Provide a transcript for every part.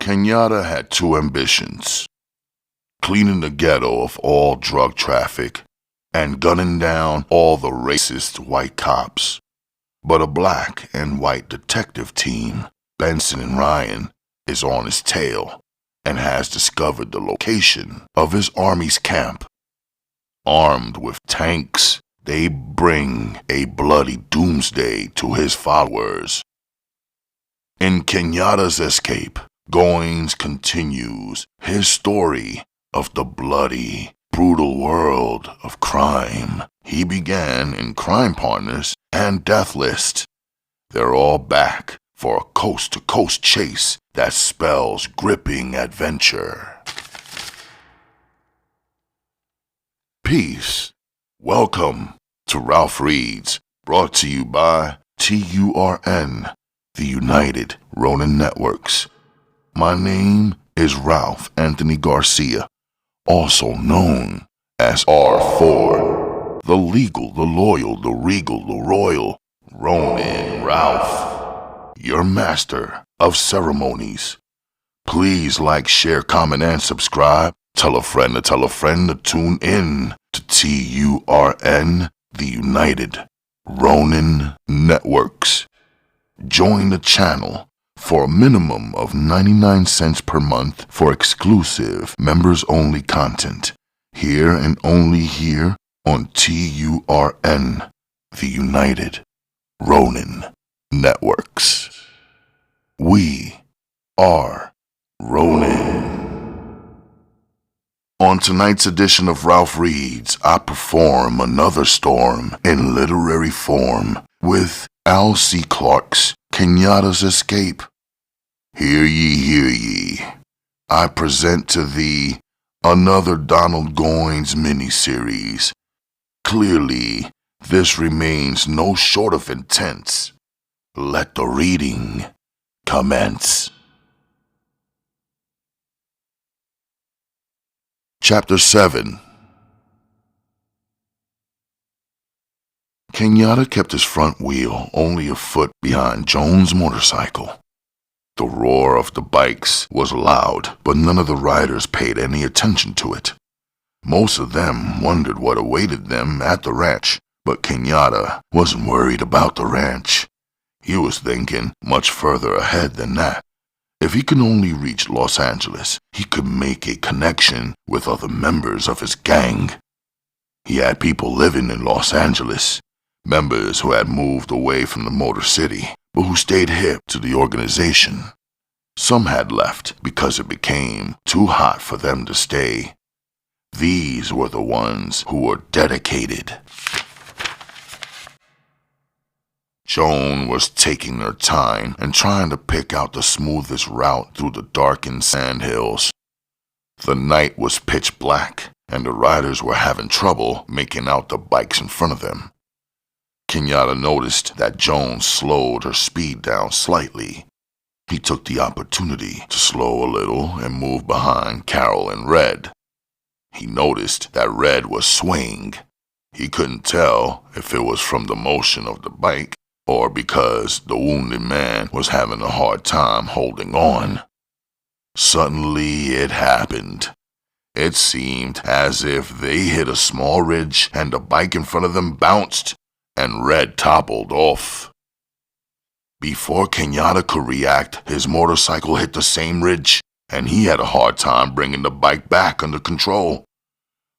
Kenyatta had two ambitions: cleaning the ghetto of all drug traffic and gunning down all the racist white cops. But a black and white detective team, Benson and Ryan, is on his tail and has discovered the location of his army's camp. Armed with tanks, they bring a bloody doomsday to his followers. In Kenyatta's escape, Goines continues his story of the bloody, brutal world of crime he began in Crime Partners and Death List. They're all back for a coast-to-coast chase that spells gripping adventure. Peace. Welcome to Ralph Reads, brought to you by TURN, the United Ronin Networks. My name is Ralph Anthony Garcia, also known as R4, the legal, the loyal, the regal, the royal, Ronin Ralph, your master of ceremonies. Please like, share, comment, and subscribe. Tell a friend to tune in to TURN, the United Ronin Networks. Join the channel for a minimum of 99 cents per month for exclusive members-only content, here and only here on TURN, the United Ronin Networks. We are Ronin. On tonight's edition of Ralph Reads, I perform another storm in literary form with Al C. Clarke's Kenyatta's Escape. Hear ye, hear ye. I present to thee another Donald Goines miniseries. Clearly, this remains no short of intense. Let the reading commence. Chapter 7. Kenyatta kept his front wheel only a foot behind Joan's motorcycle. The roar of the bikes was loud, but none of the riders paid any attention to it. Most of them wondered what awaited them at the ranch, but Kenyatta wasn't worried about the ranch. He was thinking much further ahead than that. If he could only reach Los Angeles, he could make a connection with other members of his gang. He had people living in Los Angeles, members who had moved away from the Motor City, but who stayed hip to the organization. Some had left because it became too hot for them to stay. These were the ones who were dedicated. Joan was taking her time and trying to pick out the smoothest route through the darkened sandhills. The night was pitch black, and the riders were having trouble making out the bikes in front of them. Kenyatta noticed that Joan slowed her speed down slightly. He took the opportunity to slow a little and move behind Carol and Red. He noticed that Red was swaying. He couldn't tell if it was from the motion of the bike or because the wounded man was having a hard time holding on. Suddenly it happened. It seemed as if they hit a small ridge and the bike in front of them bounced, and Red toppled off. Before Kenyatta could react, his motorcycle hit the same ridge, and he had a hard time bringing the bike back under control.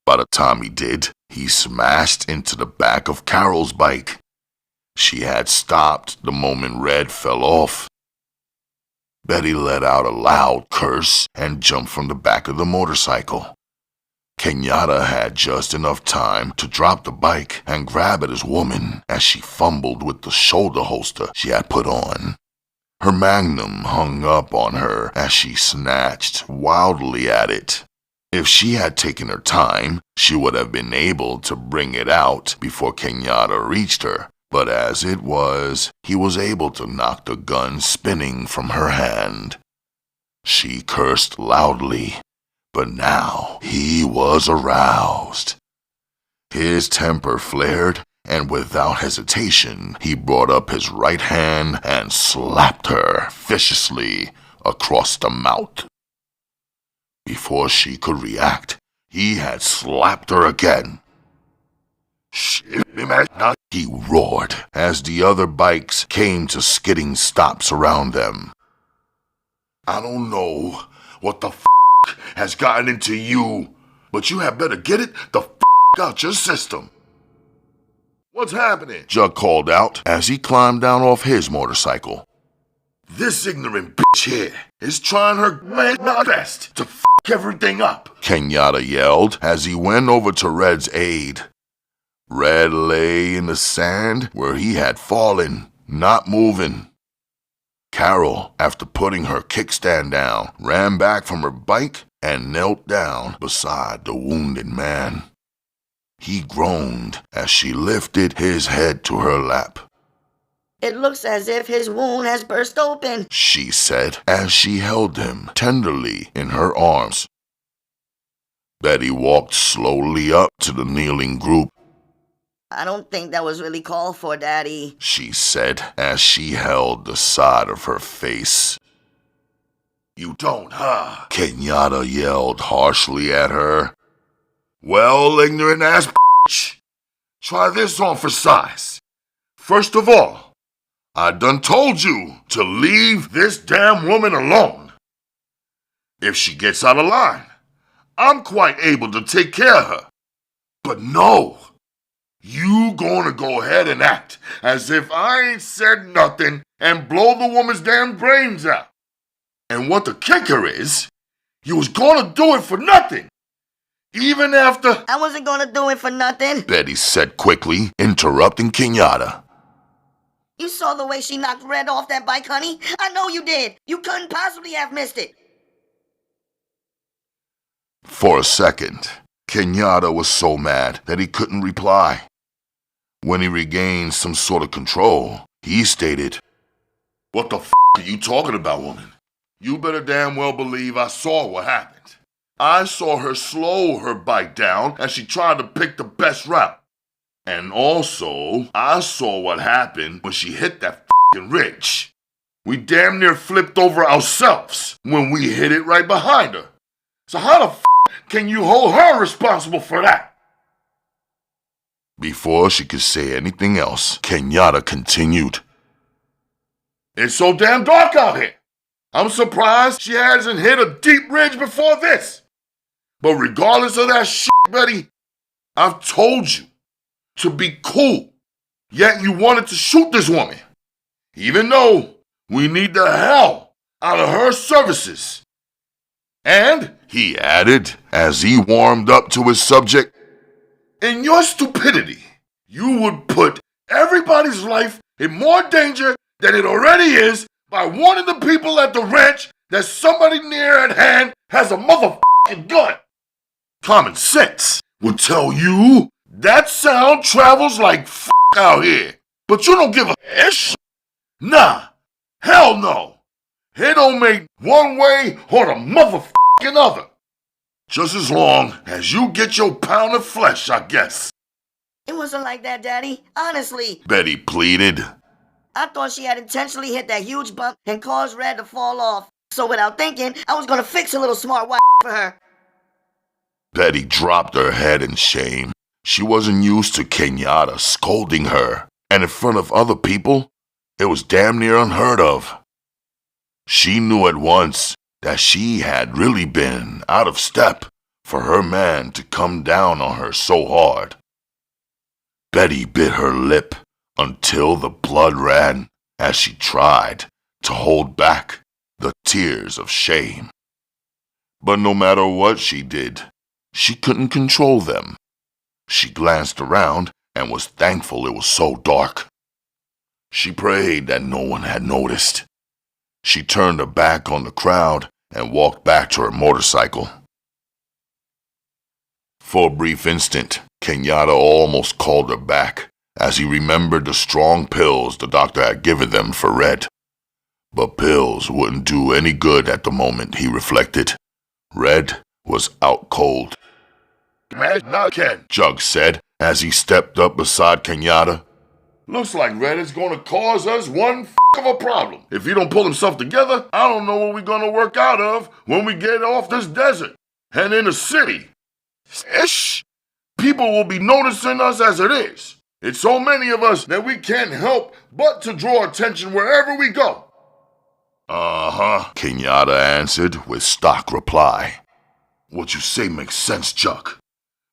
By the time he did, he smashed into the back of Carol's bike. She had stopped the moment Red fell off. Betty let out a loud curse and jumped from the back of the motorcycle. Kenyatta had just enough time to drop the bike and grab at his woman as she fumbled with the shoulder holster she had put on. Her magnum hung up on her as she snatched wildly at it. If she had taken her time, she would have been able to bring it out before Kenyatta reached her, but as it was, he was able to knock the gun spinning from her hand. She cursed loudly, but now he was aroused. His temper flared, and without hesitation, he brought up his right hand and slapped her viciously across the mouth. Before she could react, he had slapped her again. "Shit, man," he roared as the other bikes came to skidding stops around them. "I don't know what the has gotten into you, but you had better get it the out your system." "What's happening?" Jug called out as he climbed down off his motorcycle. "This ignorant bitch here is trying her best to everything up," Kenyatta yelled as he went over to Red's aid. Red lay in the sand where he had fallen, not moving. Carol, after putting her kickstand down, ran back from her bike and knelt down beside the wounded man. He groaned as she lifted his head to her lap. "It looks as if his wound has burst open," she said as she held him tenderly in her arms. Betty walked slowly up to the kneeling group. "I don't think that was really called for, Daddy," she said as she held the side of her face. "You don't, huh?" Kenyatta yelled harshly at her. "Well, ignorant ass bitch, try this on for size. First of all, I done told you to leave this damn woman alone. If she gets out of line, I'm quite able to take care of her. But no, you gonna go ahead and act as if I ain't said nothing and blow the woman's damn brains out. And what the kicker is, you was gonna do it for nothing. Even after—" "I wasn't gonna do it for nothing," Betty said quickly, interrupting Kenyatta. "You saw the way she knocked Red off that bike, honey. I know you did. You couldn't possibly have missed it." For a second, Kenyatta was so mad that he couldn't reply. When he regained some sort of control, he stated, "What the are you talking about, woman? You better damn well believe I saw what happened. I saw her slow her bike down as she tried to pick the best route. And also, I saw what happened when she hit that ridge. We damn near flipped over ourselves when we hit it right behind her. So how the can you hold her responsible for that?" Before she could say anything else, Kenyatta continued, "It's so damn dark out here. I'm surprised she hasn't hit a deep ridge before this. But regardless of that shit, Betty, I've told you to be cool. Yet you wanted to shoot this woman, even though we need the hell out of her services. And," he added as he warmed up to his subject, "in your stupidity, you would put everybody's life in more danger than it already is by warning the people at the ranch that somebody near at hand has a motherfucking gun. Common sense would tell you that sound travels like out here, but you don't give a shit. Nah, hell no. It don't make one way or the motherfucking other. Just as long as you get your pound of flesh, I guess." "It wasn't like that, Daddy. Honestly," Betty pleaded. "I thought she had intentionally hit that huge bump and caused Red to fall off. So without thinking, I was gonna fix a little smart for her." Betty dropped her head in shame. She wasn't used to Kenyatta scolding her, and in front of other people, it was damn near unheard of. She knew at once that she had really been out of step for her man to come down on her so hard. Betty bit her lip until the blood ran as she tried to hold back the tears of shame. But no matter what she did, she couldn't control them. She glanced around and was thankful it was so dark. She prayed that no one had noticed. She turned her back on the crowd and walked back to her motorcycle. For a brief instant, Kenyatta almost called her back as he remembered the strong pills the doctor had given them for Red. But pills wouldn't do any good at the moment, he reflected. Red was out cold. "Man, not Ken," Jug said as he stepped up beside Kenyatta. Looks like Red is gonna cause us one of a problem. If he don't pull himself together, I don't know what we're gonna work out of when we get off this desert and in the city. Ish! People will be noticing us as it is. It's so many of us that we can't help but to draw attention wherever we go. Uh-huh, Kenyatta answered with stock reply. What you say makes sense, Chuck.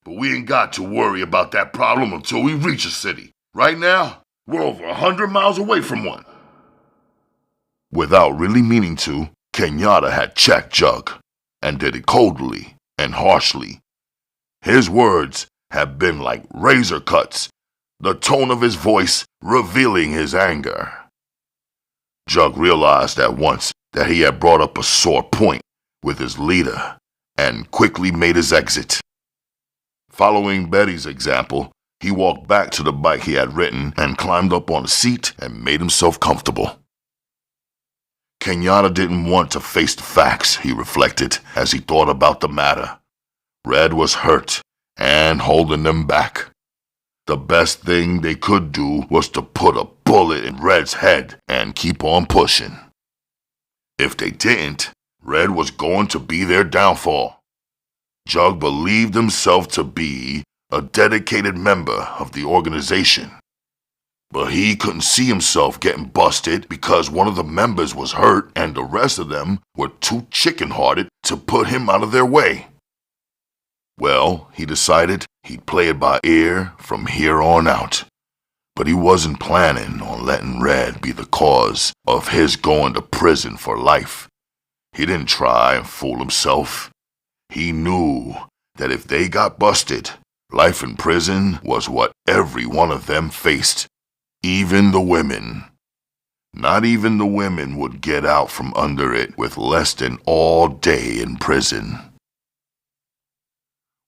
But we ain't got to worry about that problem until we reach a city. Right now, we're over 100 miles away from one. Without really meaning to, Kenyatta had checked Jug, and did it coldly and harshly. His words had been like razor cuts, the tone of his voice revealing his anger. Jug realized at once that he had brought up a sore point with his leader, and quickly made his exit. Following Betty's example, he walked back to the bike he had ridden and climbed up on a seat and made himself comfortable. Kenyatta didn't want to face the facts, he reflected as he thought about the matter. Red was hurt and holding them back. The best thing they could do was to put a bullet in Red's head and keep on pushing. If they didn't, Red was going to be their downfall. Jug believed himself to be a dedicated member of the organization. But he couldn't see himself getting busted because one of the members was hurt and the rest of them were too chicken-hearted to put him out of their way. Well, he decided he'd play it by ear from here on out. But he wasn't planning on letting Red be the cause of his going to prison for life. He didn't try and fool himself. He knew that if they got busted, life in prison was what every one of them faced. Even the women. Not even the women would get out from under it with less than all day in prison.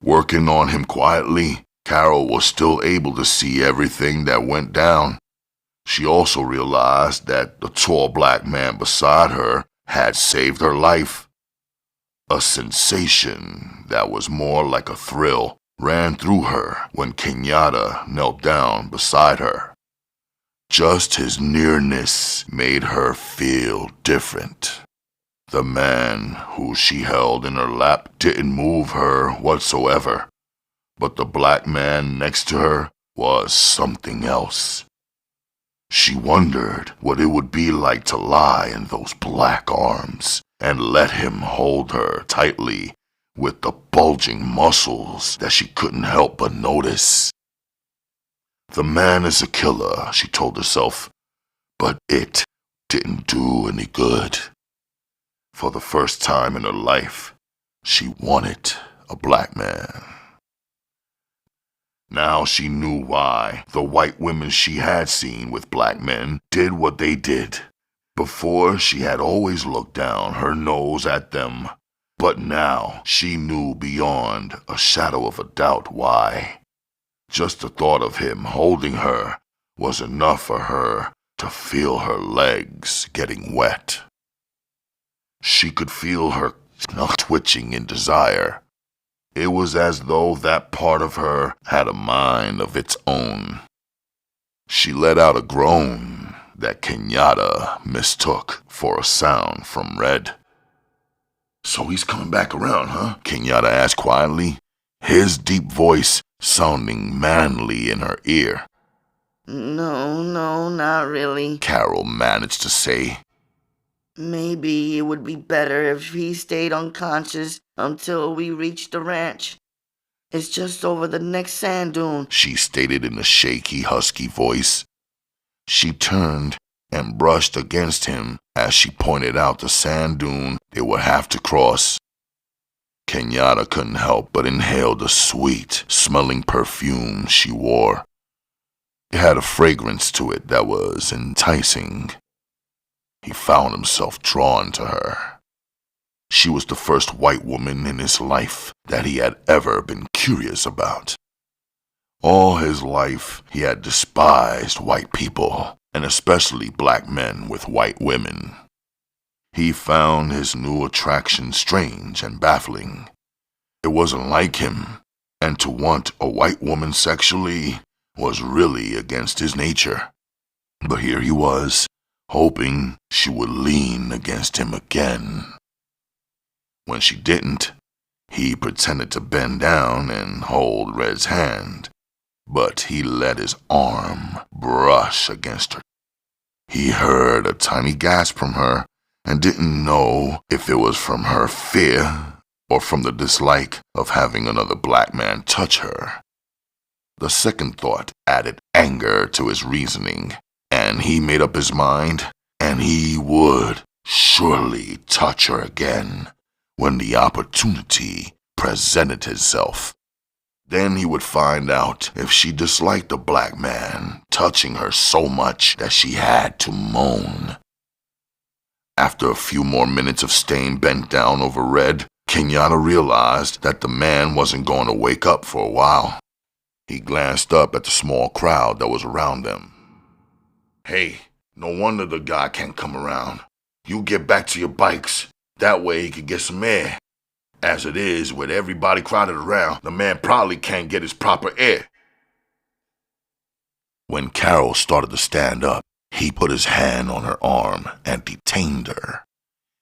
Working on him quietly, Carol was still able to see everything that went down. She also realized that the tall black man beside her had saved her life. A sensation that was more like a thrill ran through her when Kenyatta knelt down beside her. Just his nearness made her feel different. The man who she held in her lap didn't move her whatsoever, but the black man next to her was something else. She wondered what it would be like to lie in those black arms and let him hold her tightly with the bulging muscles that she couldn't help but notice. The man is a killer, she told herself, but it didn't do any good. For the first time in her life, she wanted a black man. Now she knew why the white women she had seen with black men did what they did. Before, she had always looked down her nose at them, but now she knew beyond a shadow of a doubt why. Just the thought of him holding her was enough for her to feel her legs getting wet. She could feel her twitching in desire. It was as though that part of her had a mind of its own. She let out a groan that Kenyatta mistook for a sound from Red. "So he's coming back around, huh?" Kenyatta asked quietly, his deep voice sounding manly in her ear. No, not really, Carol managed to say. Maybe it would be better if he stayed unconscious until we reached the ranch. It's just over the next sand dune, she stated in a shaky, husky voice. She turned and brushed against him as she pointed out the sand dune they would have to cross. Kenyatta couldn't help but inhale the sweet, smelling perfume she wore. It had a fragrance to it that was enticing. He found himself drawn to her. She was the first white woman in his life that he had ever been curious about. All his life, he had despised white people, and especially black men with white women. He found his new attraction strange and baffling. It wasn't like him, and to want a white woman sexually was really against his nature. But here he was, hoping she would lean against him again. When she didn't, he pretended to bend down and hold Red's hand, but he let his arm brush against her. He heard a tiny gasp from her and didn't know if it was from her fear or from the dislike of having another black man touch her. The second thought added anger to his reasoning, and he made up his mind, and he would surely touch her again when the opportunity presented itself. Then he would find out if she disliked the black man touching her so much that she had to moan. After a few more minutes of staying bent down over Red, Kenyatta realized that the man wasn't going to wake up for a while. He glanced up at the small crowd that was around them. "Hey, no wonder the guy can't come around. You get back to your bikes. That way he can get some air. As it is, with everybody crowded around, the man probably can't get his proper air." When Carol started to stand up, he put his hand on her arm and detained her.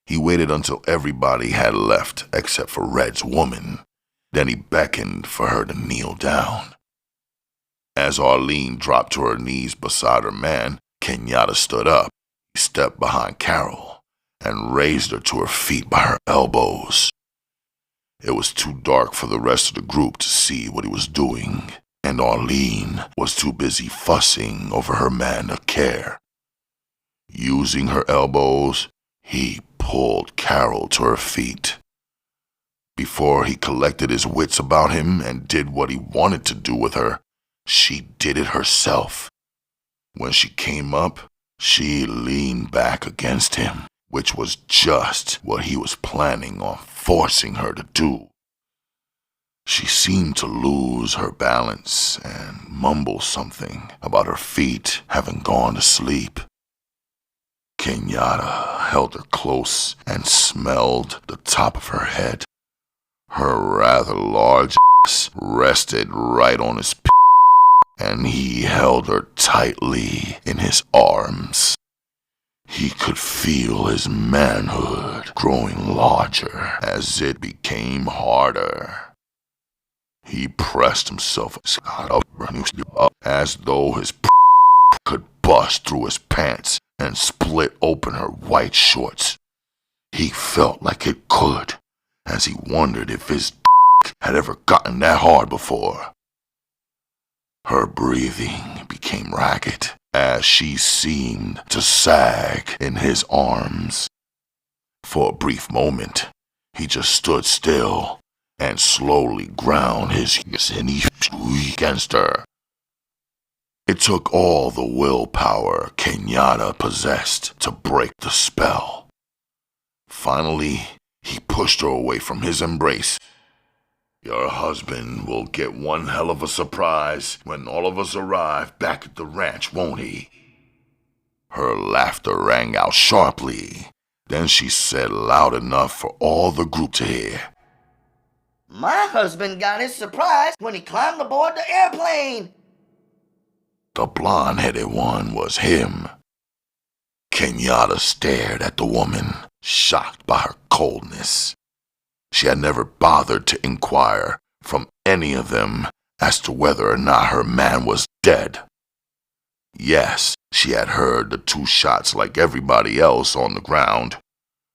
He waited until everybody had left except for Red's woman. Then he beckoned for her to kneel down. As Arlene dropped to her knees beside her man, Kenyatta stood up. He stepped behind Carol and raised her to her feet by her elbows. It was too dark for the rest of the group to see what he was doing, and Arlene was too busy fussing over her man to care. Using her elbows, he pulled Carol to her feet. Before he collected his wits about him and did what he wanted to do with her, she did it herself. When she came up, she leaned back against him, which was just what he was planning on forcing her to do. She seemed to lose her balance and mumble something about her feet having gone to sleep. Kenyatta held her close and smelled the top of her head. Her rather large ass rested right on his and he held her tightly in his arms. He could feel his manhood growing larger as it became harder. He pressed himself up as though his could bust through his pants and split open her white shorts. He felt like it could, as he wondered if his had ever gotten that hard before. Her breathing became ragged as she seemed to sag in his arms. For a brief moment, he just stood still and slowly ground his knee against her. It took all the willpower Kenyatta possessed to break the spell. Finally, he pushed her away from his embrace. "Your husband will get one hell of a surprise when all of us arrive back at the ranch, won't he?" Her laughter rang out sharply. Then she said loud enough for all the group to hear, "My husband got his surprise when he climbed aboard the airplane." The blonde-headed one was him. Kenyatta stared at the woman, shocked by her coldness. She had never bothered to inquire from any of them as to whether or not her man was dead. Yes, she had heard the 2 shots like everybody else on the ground,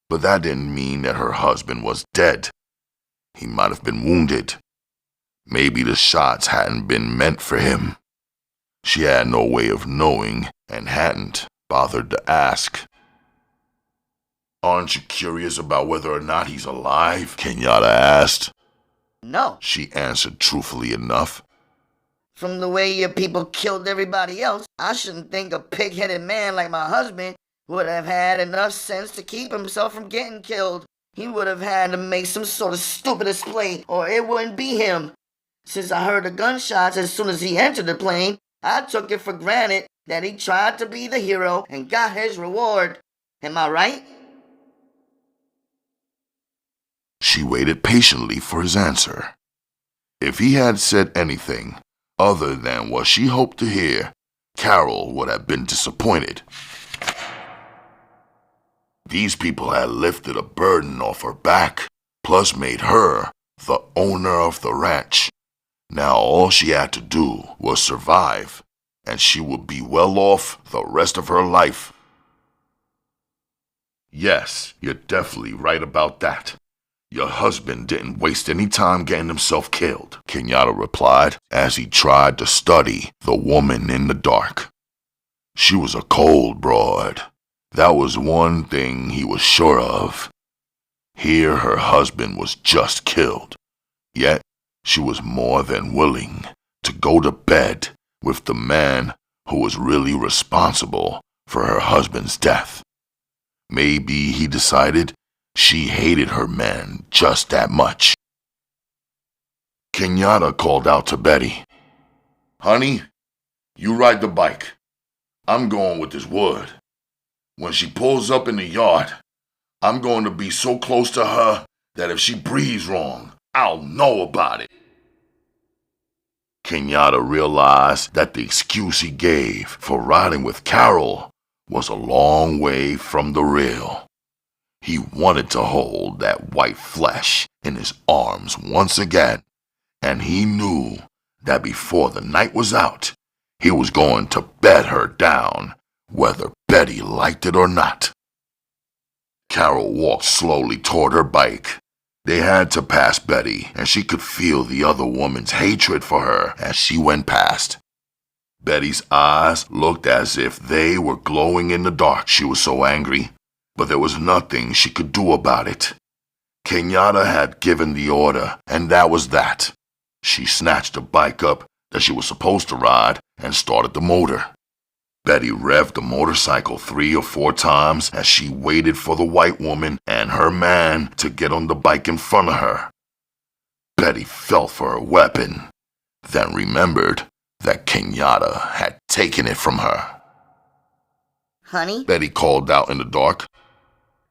but that didn't mean that her husband was dead. He might have been wounded. Maybe the shots hadn't been meant for him. She had no way of knowing and hadn't bothered to ask. "Aren't you curious about whether or not he's alive?" Kenyatta asked. "No," she answered truthfully enough. "From the way your people killed everybody else, I shouldn't think a pig-headed man like my husband would have had enough sense to keep himself from getting killed. He would have had to make some sort of stupid display, or it wouldn't be him. Since I heard the gunshots as soon as he entered the plane, I took it for granted that he tried to be the hero and got his reward. Am I right?" She waited patiently for his answer. If he had said anything other than what she hoped to hear, Carol would have been disappointed. These people had lifted a burden off her back, plus made her the owner of the ranch. Now all she had to do was survive, and she would be well off the rest of her life. Yes, you're definitely right about that. Your husband didn't waste any time getting himself killed, Kenyatta replied as he tried to study the woman in the dark. She was a cold broad. That was one thing he was sure of. Here her husband was just killed, yet she was more than willing to go to bed with the man who was really responsible for her husband's death. Maybe he decided she hated her man just that much. Kenyatta called out to Betty, "Honey, you ride the bike. I'm going with this wood. When she pulls up in the yard, I'm going to be so close to her that if she breathes wrong, I'll know about it." Kenyatta realized that the excuse he gave for riding with Carol was a long way from the real. He wanted to hold that white flesh in his arms once again, and he knew that before the night was out, he was going to bed her down, whether Betty liked it or not. Carol walked slowly toward her bike. They had to pass Betty, and she could feel the other woman's hatred for her as she went past. Betty's eyes looked as if they were glowing in the dark. She was so angry, but there was nothing she could do about it. Kenyatta had given the order, and that was that. She snatched the bike up that she was supposed to ride and started the motor. Betty revved the motorcycle 3 or 4 times as she waited for the white woman and her man to get on the bike in front of her. Betty felt for her weapon, then remembered that Kenyatta had taken it from her. "Honey," Betty called out in the dark,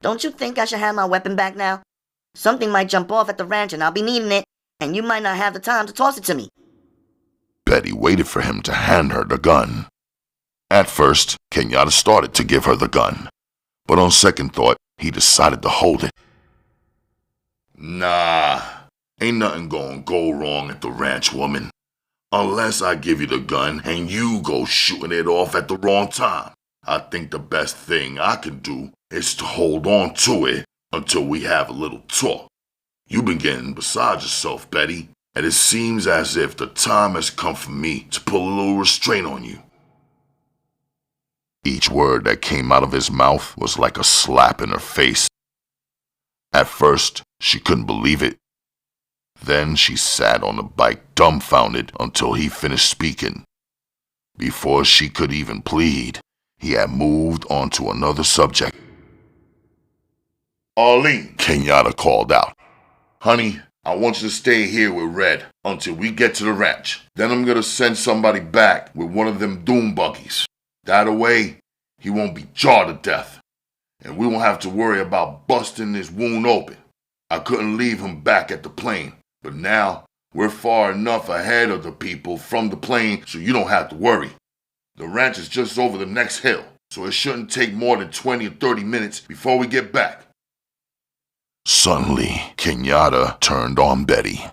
"don't you think I should have my weapon back now? Something might jump off at the ranch and I'll be needing it, and you might not have the time to toss it to me." Betty waited for him to hand her the gun. At first, Kenyatta started to give her the gun, but on second thought, he decided to hold it. "Nah, ain't nothing gonna go wrong at the ranch, woman, unless I give you the gun and you go shooting it off at the wrong time. I think the best thing I can do is to hold on to it until we have a little talk. You've been getting beside yourself, Betty, and it seems as if the time has come for me to put a little restraint on you." Each word that came out of his mouth was like a slap in her face. At first, she couldn't believe it. Then she sat on the bike dumbfounded until he finished speaking. Before she could even plead, he had moved on to another subject. "Arlene," Kenyatta called out. "Honey, I want you to stay here with Red until we get to the ranch. Then I'm gonna send somebody back with one of them doom buggies. That way, he won't be jarred to death, and we won't have to worry about busting his wound open. I couldn't leave him back at the plane, but now we're far enough ahead of the people from the plane so you don't have to worry. The ranch is just over the next hill, so it shouldn't take more than 20 or 30 minutes before we get back." Suddenly, Kenyatta turned on Betty.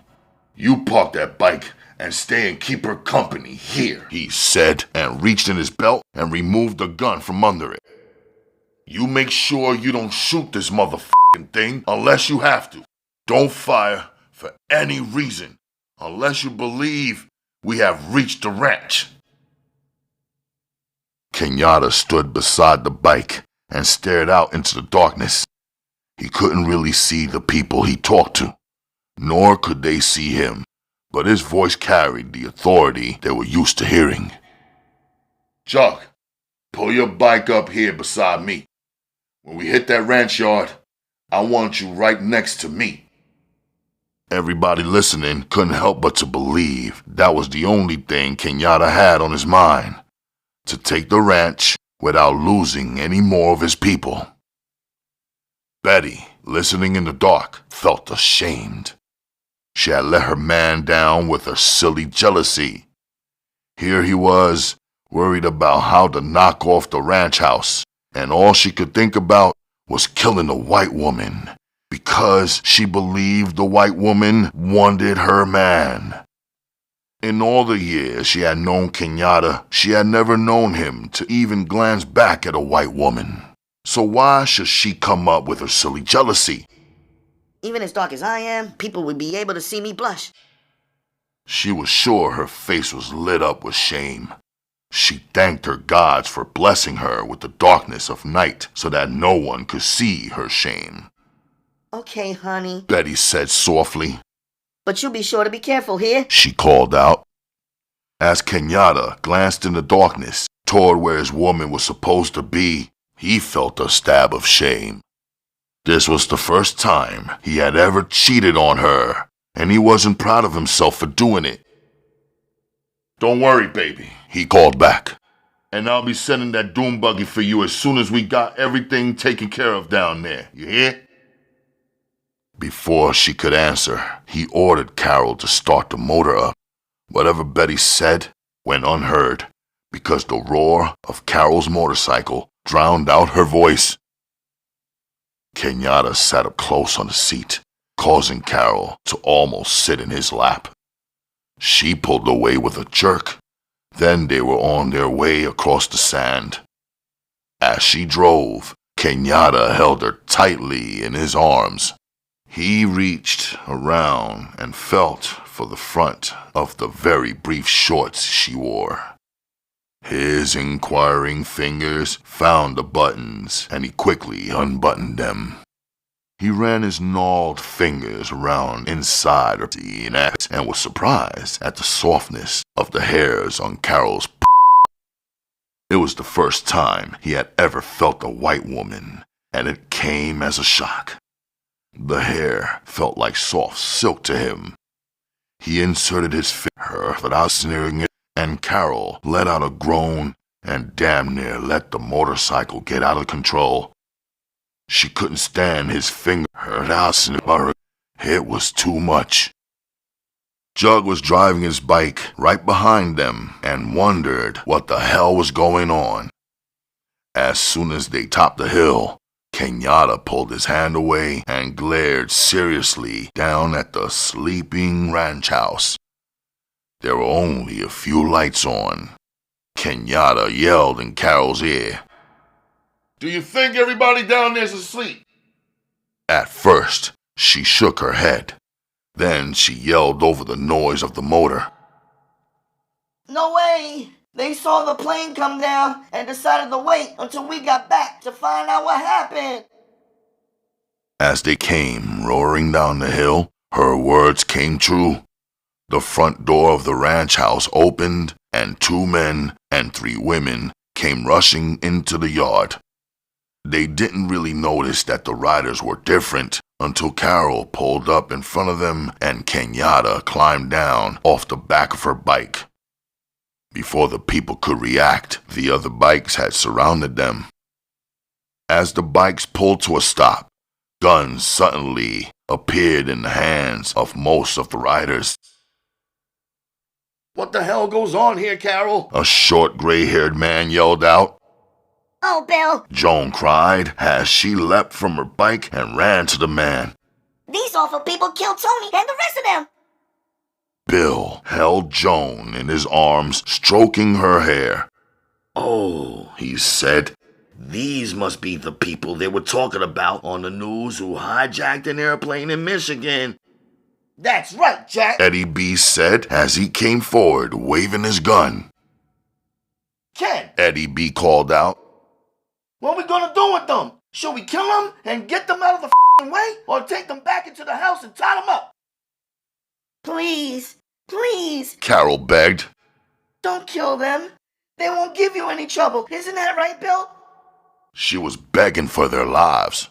"You park that bike and stay and keep her company here," he said, and reached in his belt and removed the gun from under it. "You make sure you don't shoot this motherfucking thing unless you have to. Don't fire for any reason unless you believe we have reached the ranch." Kenyatta stood beside the bike and stared out into the darkness. He couldn't really see the people he talked to, nor could they see him, but his voice carried the authority they were used to hearing. "Chuck, pull your bike up here beside me. When we hit that ranch yard, I want you right next to me." Everybody listening couldn't help but to believe that was the only thing Kenyatta had on his mind, to take the ranch without losing any more of his people. Betty, listening in the dark, felt ashamed. She had let her man down with her silly jealousy. Here he was, worried about how to knock off the ranch house, and all she could think about was killing the white woman, because she believed the white woman wanted her man. In all the years she had known Kenyatta, she had never known him to even glance back at a white woman. So why should she come up with her silly jealousy? Even as dark as I am, people would be able to see me blush. She was sure her face was lit up with shame. She thanked her gods for blessing her with the darkness of night so that no one could see her shame. Okay, honey, Betty said softly. but you be sure to be careful here. She called out. As Kenyatta glanced in the darkness toward where his woman was supposed to be, he felt a stab of shame. This was the first time he had ever cheated on her, and he wasn't proud of himself for doing it. Don't worry, baby, he called back. And I'll be sending that doom buggy for you as soon as we got everything taken care of down there. You hear? Before she could answer, he ordered Carol to start the motor up. Whatever Betty said went unheard, because the roar of Carol's motorcycle drowned out her voice. Kenyatta sat up close on the seat, causing Carol to almost sit in his lap. She pulled away with a jerk. Then they were on their way across the sand. As she drove, Kenyatta held her tightly in his arms. He reached around and felt for the front of the very brief shorts she wore. His inquiring fingers found the buttons, and he quickly unbuttoned them. He ran his gnarled fingers around inside her neck and was surprised at the softness of the hairs on Carol's p. It was the first time he had ever felt a white woman, and it came as a shock. The hair felt like soft silk to him. He inserted his finger without sneering it, and Carol let out a groan and damn near let the motorcycle get out of control. She couldn't stand his finger out. It was too much. Jug was driving his bike right behind them and wondered what the hell was going on. As soon as they topped the hill, Kenyatta pulled his hand away and glared seriously down at the sleeping ranch house. There were only a few lights on. Kenyatta yelled in Carol's ear, "Do you think everybody down there's asleep?" At first, she shook her head. Then she yelled over the noise of the motor, No way! They saw the plane come down and decided to wait until we got back to find out what happened. As they came roaring down the hill, her words came true. The front door of the ranch house opened, and 2 men and 3 women came rushing into the yard. They didn't really notice that the riders were different until Carol pulled up in front of them and Kenyatta climbed down off the back of her bike. Before the people could react, the other bikes had surrounded them. As the bikes pulled to a stop, guns suddenly appeared in the hands of most of the riders. "What the hell goes on here, Carol?" a short, gray-haired man yelled out. Oh, Bill! Joan cried as she leapt from her bike and ran to the man. These awful people killed Tony and the rest of them! Bill held Joan in his arms, stroking her hair. "Oh," he said, "these must be the people they were talking about on the news who hijacked an airplane in Michigan." That's right, Jack! Eddie B. said as he came forward, waving his gun. Ken! Eddie B. called out. What are we gonna do with them? Should we kill them and get them out of the way, or take them back into the house and tie them up? Please, please, Carol begged. don't kill them. They won't give you any trouble. Isn't that right, Bill? She was begging for their lives.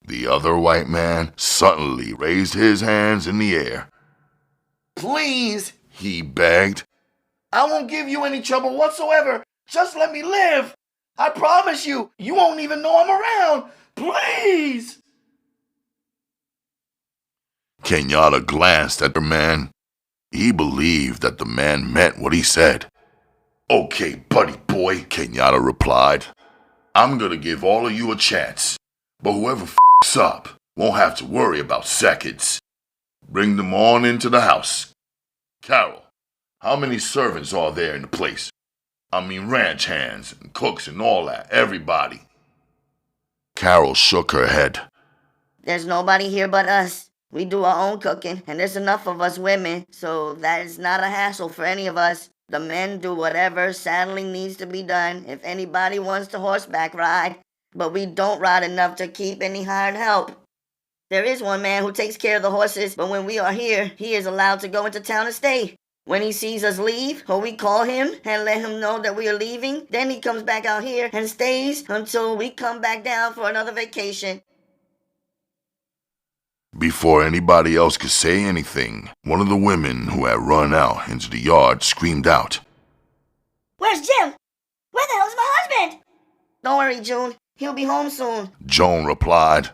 The other white man suddenly raised his hands in the air. Please, he begged. I won't give you any trouble whatsoever. Just let me live. I promise you, you won't even know I'm around. Please! Kenyatta glanced at the man. He believed that the man meant what he said. Okay, buddy boy, Kenyatta replied. I'm gonna give all of you a chance, but whoever f***s up won't have to worry about seconds. Bring them on into the house. Carol, how many servants are there in the place? I mean ranch hands and cooks and all that, everybody. Carol shook her head. There's nobody here but us. We do our own cooking, and there's enough of us women, so that is not a hassle for any of us. The men do whatever saddling needs to be done if anybody wants to horseback ride, but we don't ride enough to keep any hired help. There is one man who takes care of the horses, but when we are here, he is allowed to go into town and stay. When he sees us leave, or we call him and let him know that we are leaving, then he comes back out here and stays until we come back down for another vacation. Before anybody else could say anything, one of the women who had run out into the yard screamed out, Where's Jim? Where the hell's my husband? Don't worry, June. He'll be home soon. Joan replied.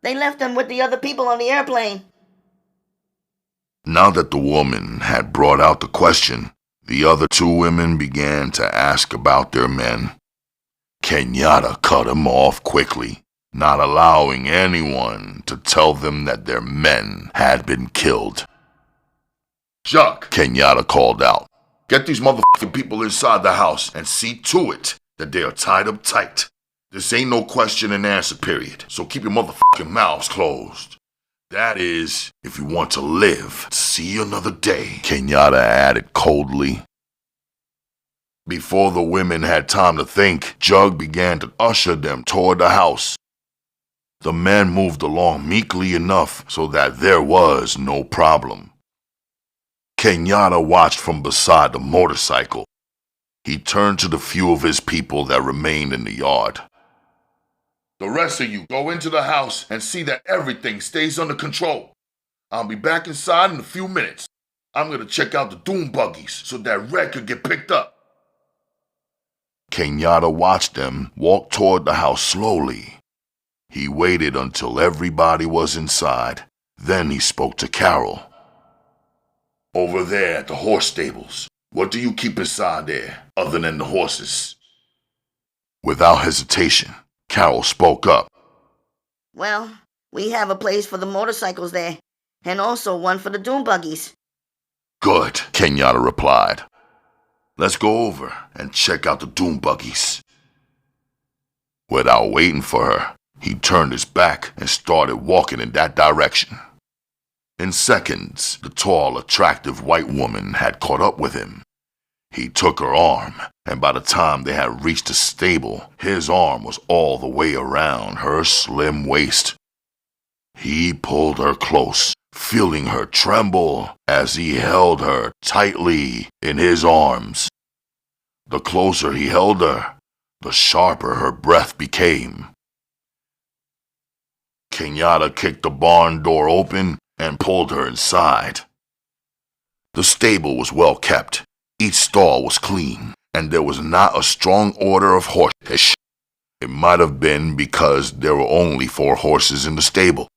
They left him with the other people on the airplane. Now that the woman had brought out the question, the other two women began to ask about their men. Kenyatta cut him off quickly, not allowing anyone to tell them that their men had been killed. Jacques, Kenyatta called out, get these motherfucking people inside the house and see to it that they are tied up tight. This ain't no question and answer period, so keep your motherfucking mouths closed. That is, if you want to live to see another day, Kenyatta added coldly. Before the women had time to think, Jug began to usher them toward the house. The men moved along meekly enough so that there was no problem. Kenyatta watched from beside the motorcycle. He turned to the few of his people that remained in the yard. The rest of you go into the house and see that everything stays under control. I'll be back inside in a few minutes. I'm gonna check out the doom buggies so that Red could get picked up. Kenyatta watched them walk toward the house slowly. He waited until everybody was inside. Then he spoke to Carol. Over there at the horse stables, what do you keep inside there, other than the horses? Without hesitation, Carol spoke up. Well, we have a place for the motorcycles there, and also one for the doom buggies. Good, Kenyatta replied. Let's go over and check out the doom buggies. Without waiting for her, he turned his back and started walking in that direction. In seconds, the tall, attractive white woman had caught up with him. He took her arm, and by the time they had reached the stable, his arm was all the way around her slim waist. He pulled her close, feeling her tremble as he held her tightly in his arms. The closer he held her, the sharper her breath became. Kenyatta kicked the barn door open and pulled her inside. The stable was well kept. Each stall was clean, and there was not a strong odor of horse. It might have been because there were only 4 horses in the stable.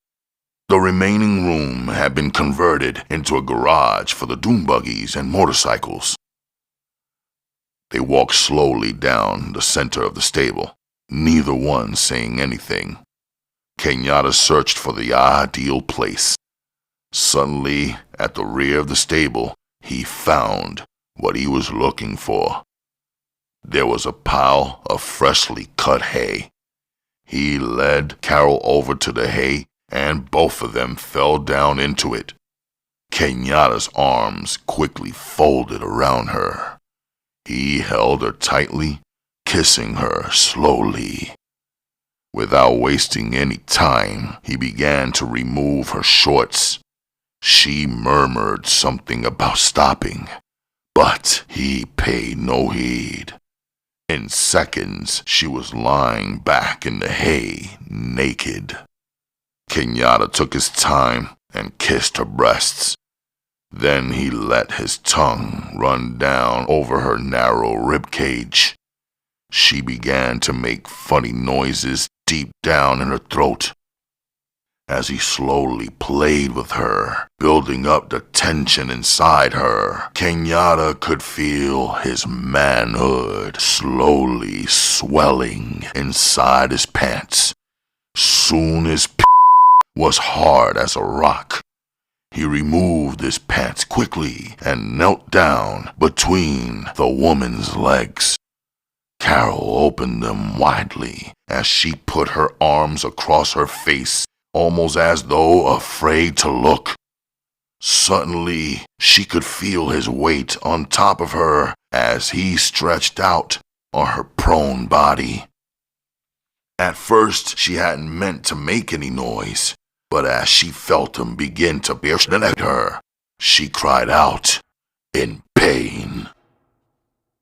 The remaining room had been converted into a garage for the doom buggies and motorcycles. They walked slowly down the center of the stable, neither one saying anything. Kenyatta searched for the ideal place. Suddenly, at the rear of the stable, he found what he was looking for. There was a pile of freshly cut hay. He led Carol over to the hay, and both of them fell down into it. Kenyatta's arms quickly folded around her. He held her tightly, kissing her slowly. Without wasting any time, he began to remove her shorts. She murmured something about stopping, but he paid no heed. In seconds, she was lying back in the hay, naked. Kenyatta took his time and kissed her breasts. Then he let his tongue run down over her narrow ribcage. She began to make funny noises deep down in her throat. As he slowly played with her, building up the tension inside her, Kenyatta could feel his manhood slowly swelling inside his pants. Soon his was hard as a rock. He removed his pants quickly and knelt down between the woman's legs. Carol opened them widely as she put her arms across her face, almost as though afraid to look. Suddenly, she could feel his weight on top of her as he stretched out on her prone body. At first, she hadn't meant to make any noise, but as she felt him begin to pierce at her, she cried out in pain.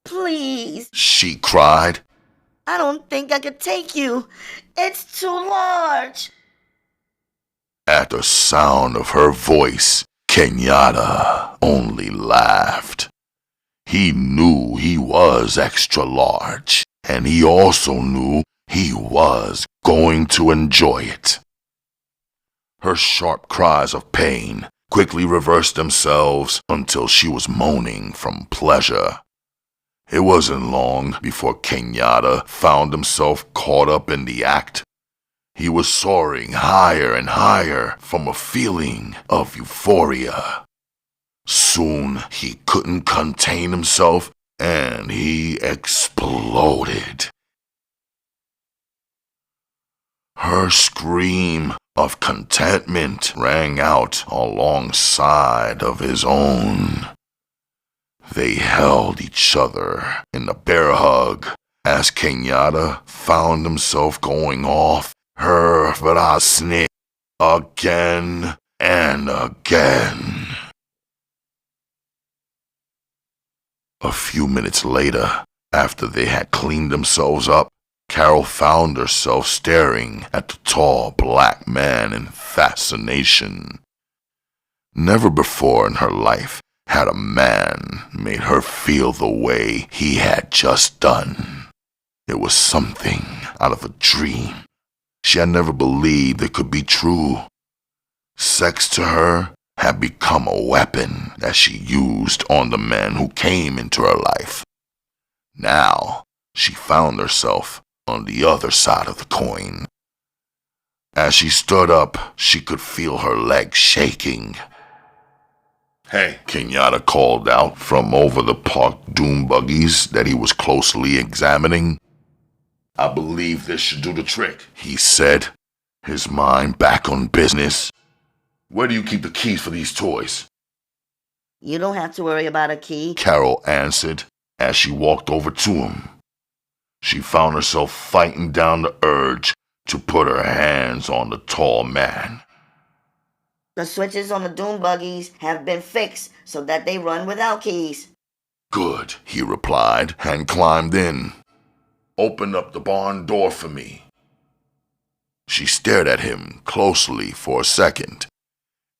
Please, she cried. I don't think I could take you. It's too large. At the sound of her voice, Kenyatta only laughed. He knew he was extra large, and he also knew he was going to enjoy it. Her sharp cries of pain quickly reversed themselves until she was moaning from pleasure. It wasn't long before Kenyatta found himself caught up in the act. He was soaring higher and higher from a feeling of euphoria. Soon he couldn't contain himself and he exploded. Her scream of contentment rang out alongside of his own. They held each other in a bear hug as Kenyatta found himself going off her snit again and again. A few minutes later, after they had cleaned themselves up, Carol found herself staring at the tall black man in fascination. Never before in her life had a man made her feel the way he had just done. It was something out of a dream. She had never believed it could be true. Sex to her had become a weapon that she used on the men who came into her life. Now, she found herself on the other side of the coin. As she stood up, she could feel her legs shaking. "Hey," Kenyatta called out from over the parked doom buggies that he was closely examining. "I believe this should do the trick," he said, his mind back on business. "Where do you keep the keys for these toys?" You don't have to worry about a key, Carol answered as she walked over to him. She found herself fighting down the urge to put her hands on the tall man. The switches on the doom buggies have been fixed so that they run without keys. "Good," he replied and climbed in. "Open up the barn door for me." She stared at him closely for a second.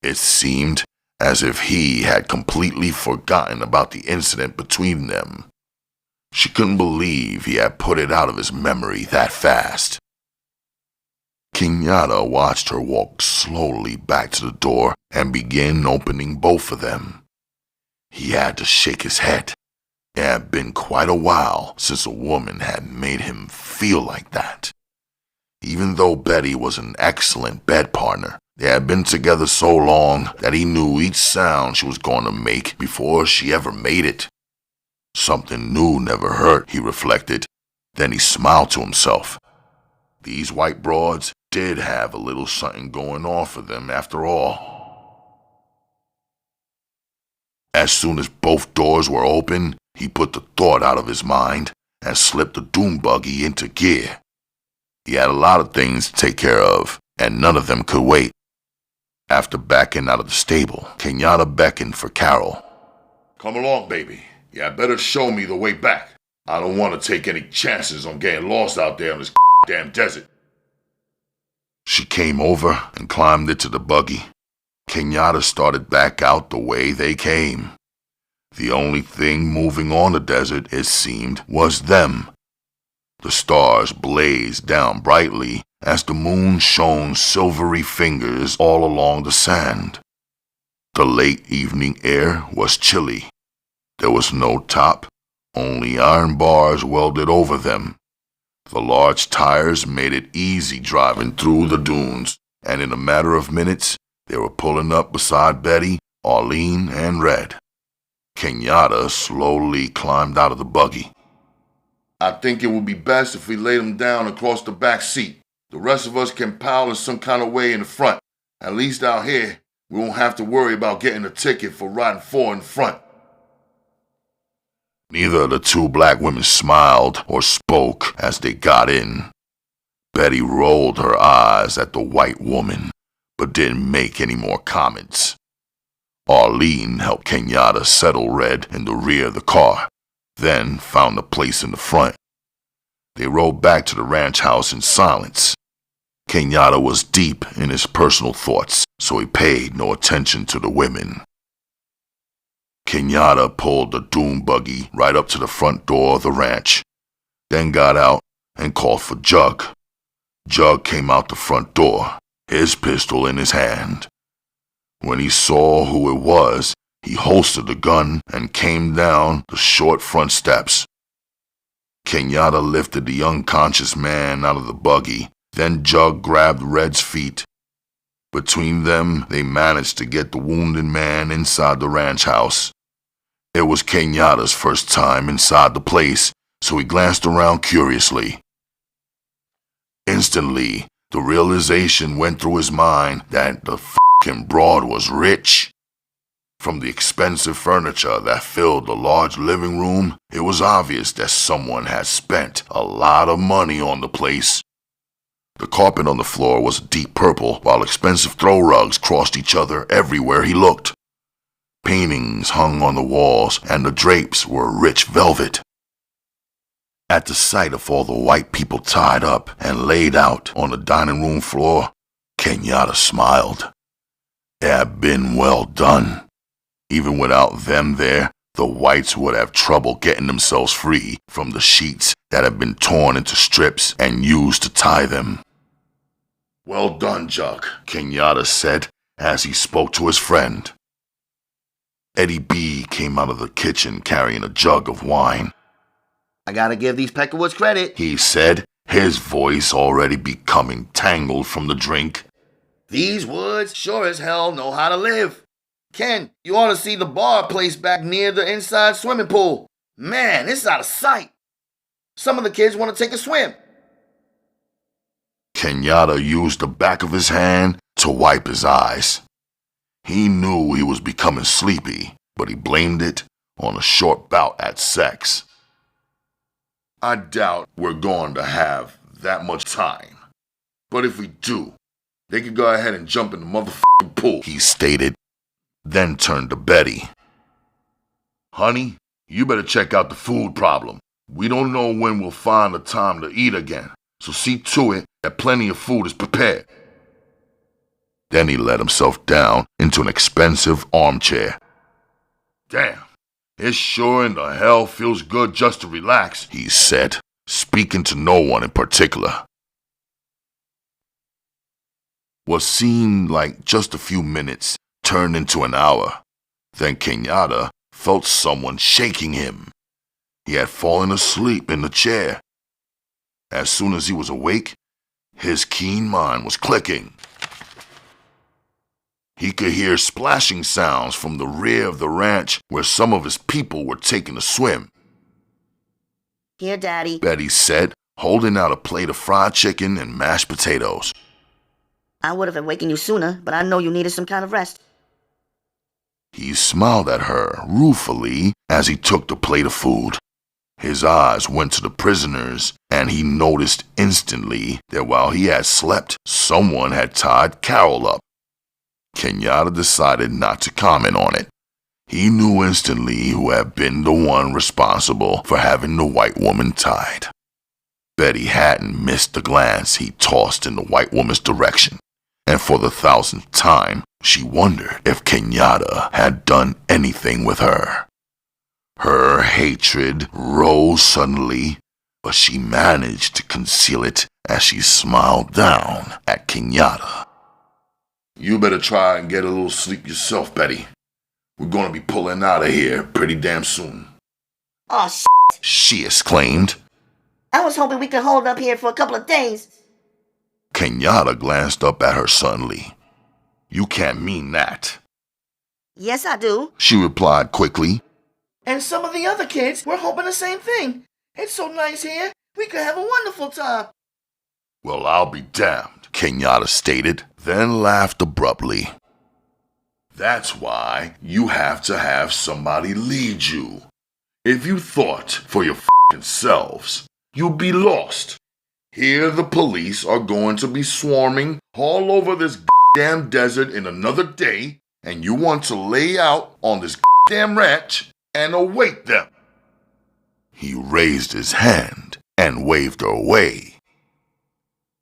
It seemed as if he had completely forgotten about the incident between them. She couldn't believe he had put it out of his memory that fast. Kenyatta watched her walk slowly back to the door and begin opening both of them. He had to shake his head. It had been quite a while since a woman had made him feel like that. Even though Betty was an excellent bed partner, they had been together so long that he knew each sound she was going to make before she ever made it. Something new never hurt, he reflected. Then he smiled to himself. These white broads did have a little something going on for them after all. As soon as both doors were open, he put the thought out of his mind and slipped the doom buggy into gear. He had a lot of things to take care of, and none of them could wait. After backing out of the stable, Kenyatta beckoned for Carol. "Come along, baby. You had better show me the way back. I don't want to take any chances on getting lost out there in this damn desert." She came over and climbed into the buggy. Kenyatta started back out the way they came. The only thing moving on the desert, it seemed, was them. The stars blazed down brightly as the moon shone silvery fingers all along the sand. The late evening air was chilly. There was no top, only iron bars welded over them. The large tires made it easy driving through the dunes, and in a matter of minutes, they were pulling up beside Betty, Arlene, and Red. Kenyatta slowly climbed out of the buggy. "I think it would be best if we laid him down across the back seat. The rest of us can pile in some kind of way in the front. At least out here, we won't have to worry about getting a ticket for riding 4 in front." Neither of the two black women smiled or spoke as they got in. Betty rolled her eyes at the white woman, but didn't make any more comments. Arlene helped Kenyatta settle Red in the rear of the car, then found a place in the front. They rode back to the ranch house in silence. Kenyatta was deep in his personal thoughts, so he paid no attention to the women. Kenyatta pulled the dune buggy right up to the front door of the ranch, then got out and called for Jug. Jug came out the front door, his pistol in his hand. When he saw who it was, he holstered the gun and came down the short front steps. Kenyatta lifted the unconscious man out of the buggy, then Jug grabbed Red's feet. Between them, they managed to get the wounded man inside the ranch house. It was Kenyatta's first time inside the place, so he glanced around curiously. Instantly, the realization went through his mind that the f***ing broad was rich. From the expensive furniture that filled the large living room, it was obvious that someone had spent a lot of money on the place. The carpet on the floor was a deep purple, while expensive throw rugs crossed each other everywhere he looked. Paintings hung on the walls, and the drapes were rich velvet. At the sight of all the white people tied up and laid out on the dining room floor, Kenyatta smiled. It had been well done. Even without them there, the whites would have trouble getting themselves free from the sheets that had been torn into strips and used to tie them. "Well done, Jug," Kenyatta said as he spoke to his friend. Eddie B came out of the kitchen carrying a jug of wine. "I gotta give these Peckerwoods credit," he said, his voice already becoming tangled from the drink. "These Woods sure as hell know how to live. Ken, you ought to see the bar placed back near the inside swimming pool. Man, it's out of sight. Some of the kids want to take a swim." Kenyatta used the back of his hand to wipe his eyes. He knew he was becoming sleepy, but he blamed it on a short bout at sex. "I doubt we're going to have that much time. But if we do, they could go ahead and jump in the motherfucking pool," he stated, then turned to Betty. "Honey, you better check out the food problem. We don't know when we'll find the time to eat again, so see to it that plenty of food is prepared." Then he let himself down into an expensive armchair. "Damn, it sure in the hell feels good just to relax," he said, speaking to no one in particular. What seemed like just a few minutes turned into an hour. Then Kenyatta felt someone shaking him. He had fallen asleep in the chair. As soon as he was awake, his keen mind was clicking. He could hear splashing sounds from the rear of the ranch where some of his people were taking a swim. "Here, Daddy," Betty said, holding out a plate of fried chicken and mashed potatoes. "I would have awakened you sooner, but I know you needed some kind of rest." He smiled at her ruefully as he took the plate of food. His eyes went to the prisoners, and he noticed instantly that while he had slept, someone had tied Carol up. Kenyatta decided not to comment on it. He knew instantly who had been the one responsible for having the white woman tied. Betty hadn't missed the glance he tossed in the white woman's direction, and for the 1,000th time, she wondered if Kenyatta had done anything with her. Her hatred rose suddenly, but she managed to conceal it as she smiled down at Kenyatta. "You better try and get a little sleep yourself, Betty. We're gonna be pulling out of here pretty damn soon." "Aw, she exclaimed. I was hoping we could hold up here for a couple of days." Kenyatta glanced up at her suddenly. "You can't mean that." "Yes, I do," she replied quickly. "And some of the other kids were hoping the same thing. It's so nice here. We could have a wonderful time." "Well, I'll be damned," Kenyatta stated, then laughed abruptly. "That's why you have to have somebody lead you. If you thought for your f***ing selves, you'd be lost. Here the police are going to be swarming all over this damn desert in another day, and you want to lay out on this damn ranch and await them." He raised his hand and waved her away.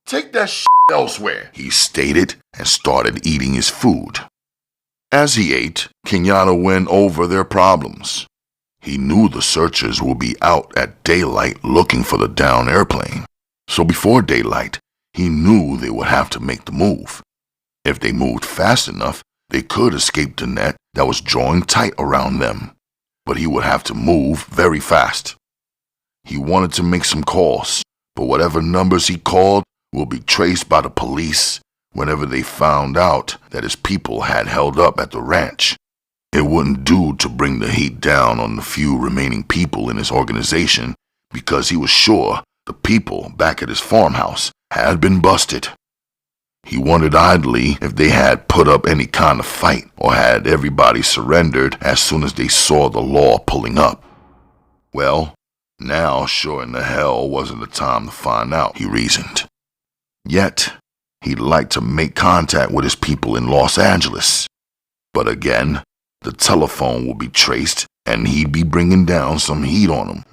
"Take that elsewhere," he stated, and started eating his food. As he ate, Kenyatta went over their problems. He knew the searchers would be out at daylight looking for the downed airplane. So before daylight, he knew they would have to make the move. If they moved fast enough, they could escape the net that was drawing tight around them. But he would have to move very fast. He wanted to make some calls, but whatever numbers he called will be traced by the police whenever they found out that his people had held up at the ranch. It wouldn't do to bring the heat down on the few remaining people in his organization because he was sure the people back at his farmhouse had been busted. He wondered idly if they had put up any kind of fight or had everybody surrendered as soon as they saw the law pulling up. Well, now sure in the hell wasn't the time to find out, he reasoned. Yet, he'd like to make contact with his people in Los Angeles. But again, the telephone would be traced and he'd be bringing down some heat on him.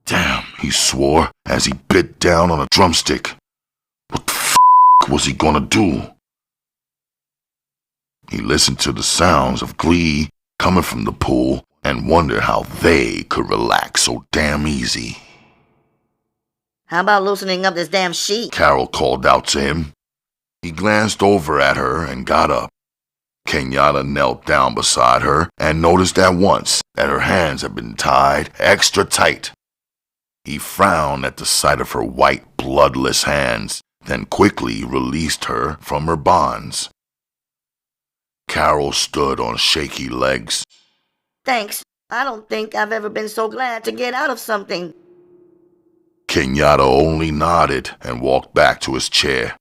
Damn, he swore as he bit down on a drumstick. What the f*** was he gonna do? He listened to the sounds of glee coming from the pool and wondered how they could relax so damn easy. "How about loosening up this damn sheet?" Carol called out to him. He glanced over at her and got up. Kenyatta knelt down beside her and noticed at once that her hands had been tied extra tight. He frowned at the sight of her white, bloodless hands, then quickly released her from her bonds. Carol stood on shaky legs. "Thanks. I don't think I've ever been so glad to get out of something." Kenyatta only nodded and walked back to his chair.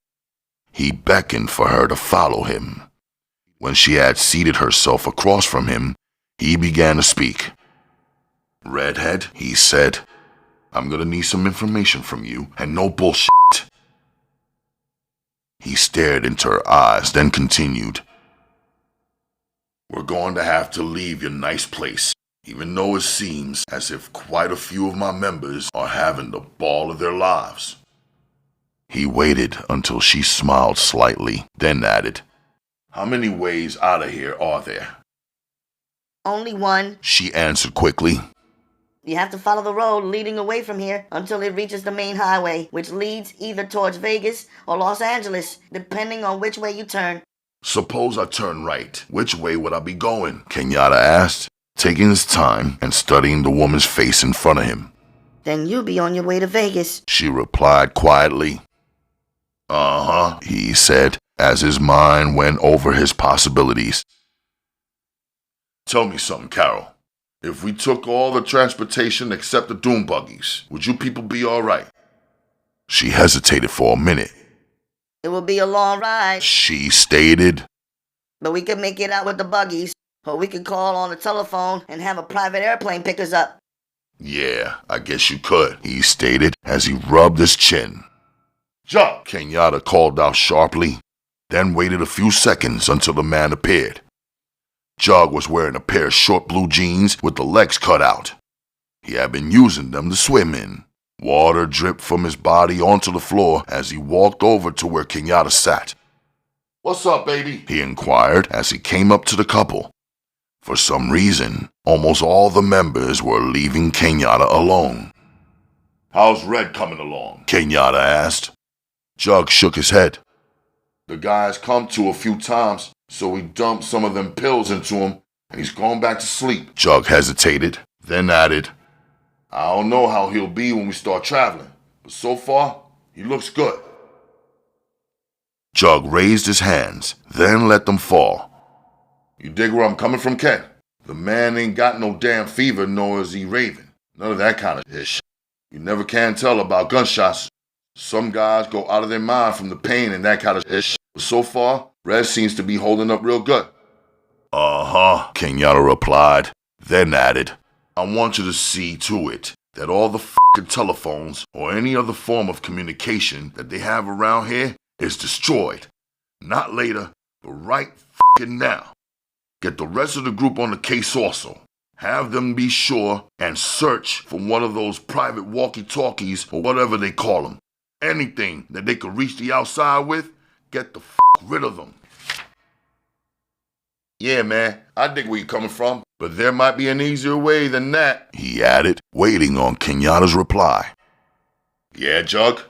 He beckoned for her to follow him. When she had seated herself across from him, he began to speak. "Redhead," he said, "I'm gonna need some information from you, and no bullshit." He stared into her eyes, then continued. "We're going to have to leave your nice place, even though it seems as if quite a few of my members are having the ball of their lives." He waited until she smiled slightly, then added, "How many ways out of here are there?" "Only one," she answered quickly. "You have to follow the road leading away from here until it reaches the main highway, which leads either towards Vegas or Los Angeles, depending on which way you turn." "Suppose I turn right. Which way would I be going?" Kenyatta asked, taking his time and studying the woman's face in front of him. "Then you'll be on your way to Vegas," she replied quietly. "Uh-huh," he said, as his mind went over his possibilities. "Tell me something, Carol. If we took all the transportation except the doom buggies, would you people be all right?" She hesitated for a minute. "It will be a long ride," she stated. "but we could make it out with the buggies, or we could call on the telephone and have a private airplane pick us up." "Yeah, I guess you could," he stated as he rubbed his chin. "Jump!" Kenyatta called out sharply, then waited a few seconds until the man appeared. Jug was wearing a pair of short blue jeans with the legs cut out. He had been using them to swim in. Water dripped from his body onto the floor as he walked over to where Kenyatta sat. "What's up, baby?" he inquired as he came up to the couple. For some reason, almost all the members were leaving Kenyatta alone. "How's Red coming along?" Kenyatta asked. Jug shook his head. "The guy's come to a few times, so we dumped some of them pills into him, and he's gone back to sleep." Jug hesitated, then added, "I don't know how he'll be when we start traveling, but so far, he looks good." Jug raised his hands, then let them fall. "You dig where I'm coming from, Ken? The man ain't got no damn fever, nor is he raving. None of that kind of ish. You never can tell about gunshots. Some guys go out of their mind from the pain and that kind of ish. But so far, Red seems to be holding up real good." "Uh-huh," Kenyatta replied, then added, "I want you to see to it that all the f***ing telephones or any other form of communication that they have around here is destroyed. Not later, but right f***ing now. Get the rest of the group on the case also. Have them be sure and search for one of those private walkie-talkies or whatever they call them. Anything that they could reach the outside with, get the f*** rid of them." "Yeah, man, I dig where you're coming from, but there might be an easier way than that," he added, waiting on Kenyatta's reply. "Yeah, Jug?